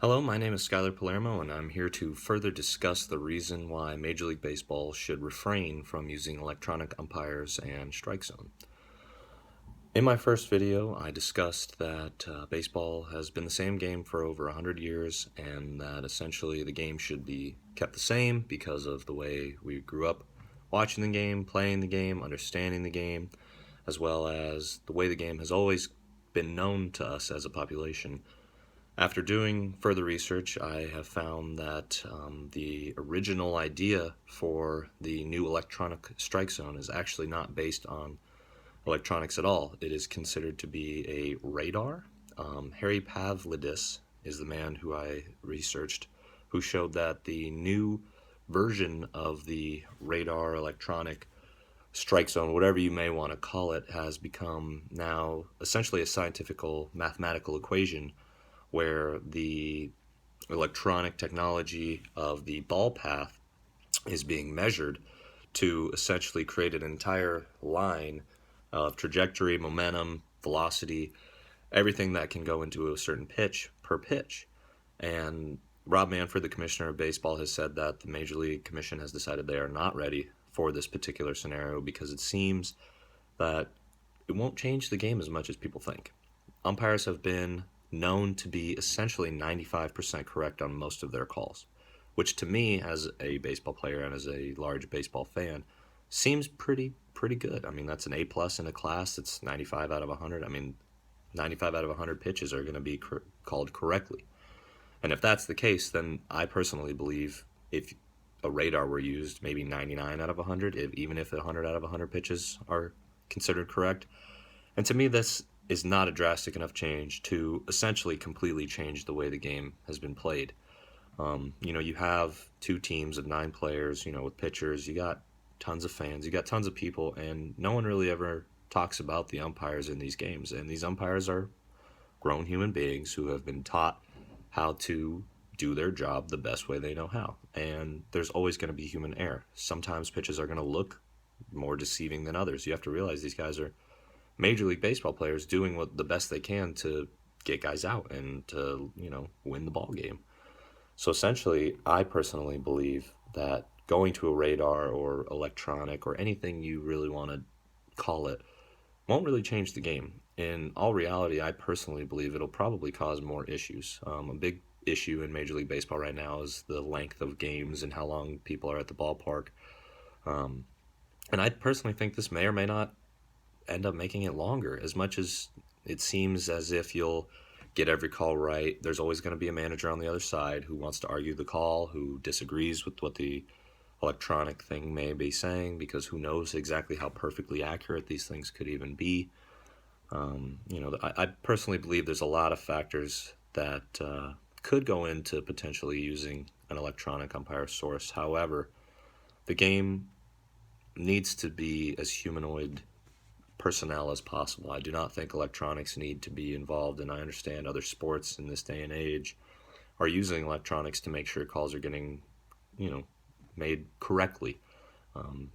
Hello, my name is Skylar Palermo, and I'm here to further discuss the reason why Major League Baseball should refrain from using electronic umpires and strike zone. In my first video, I discussed that baseball has been the same game for over 100 years, and that essentially the game should be kept the same because of the way we grew up watching the game, playing the game, understanding the game, as well as the way the game has always been known to us as a population. After doing further research, I have found that the original idea for the new electronic strike zone is actually not based on electronics at all. It is considered to be a radar. Harry Pavlidis is the man who I researched, who showed that the new version of the radar electronic strike zone, whatever you may want to call it, has become now essentially a scientific mathematical equation where the electronic technology of the ball path is being measured to essentially create an entire line of trajectory, momentum, velocity, everything that can go into a certain pitch per pitch. And Rob Manfred, the commissioner of baseball, has said that the Major League Commission has decided they are not ready for this particular scenario because it seems that it won't change the game as much as people think. Umpires have been known to be essentially 95% correct on most of their calls, which to me, as a baseball player and as a large baseball fan, seems pretty good. I mean, that's an A+ in a class that's 95 out of 100. I mean, 95 out of 100 pitches are going to be called correctly. And if that's the case, then I personally believe if a radar were used, maybe 99 out of 100, even if 100 out of 100 pitches are considered correct. And to me, this is not a drastic enough change to essentially completely change the way the game has been played. You have two teams of 9 players, with pitchers. You got tons of fans, you got tons of people, and no one really ever talks about the umpires in these games. And these umpires are grown human beings who have been taught how to do their job the best way they know how. And there's always going to be human error. Sometimes pitches are going to look more deceiving than others. You have to realize these guys are Major League Baseball players doing what the best they can to get guys out and to, win the ball game. So essentially, I personally believe that going to a radar or electronic or anything you really want to call it won't really change the game. In all reality, I personally believe it'll probably cause more issues. A big issue in Major League Baseball right now is the length of games and how long people are at the ballpark. And I personally think this may or may not end up making it longer. As much as it seems as if you'll get every call right, there's always going to be a manager on the other side who wants to argue the call, who disagrees with what the electronic thing may be saying, because who knows exactly how perfectly accurate these things could even be. I personally believe there's a lot of factors that could go into potentially using an electronic umpire source. However, the game needs to be as humanoid personnel as possible. I do not think electronics need to be involved, and I understand other sports in this day and age are using electronics to make sure calls are getting, made correctly.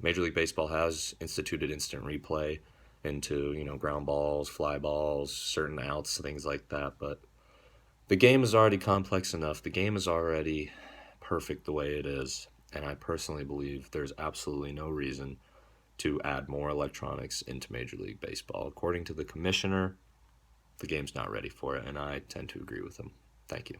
Major League Baseball has instituted instant replay into, ground balls, fly balls, certain outs, things like that, but the game is already complex enough. The game is already perfect the way it is, and I personally believe there's absolutely no reason to add more electronics into Major League Baseball. According to the commissioner, the game's not ready for it, and I tend to agree with him. Thank you.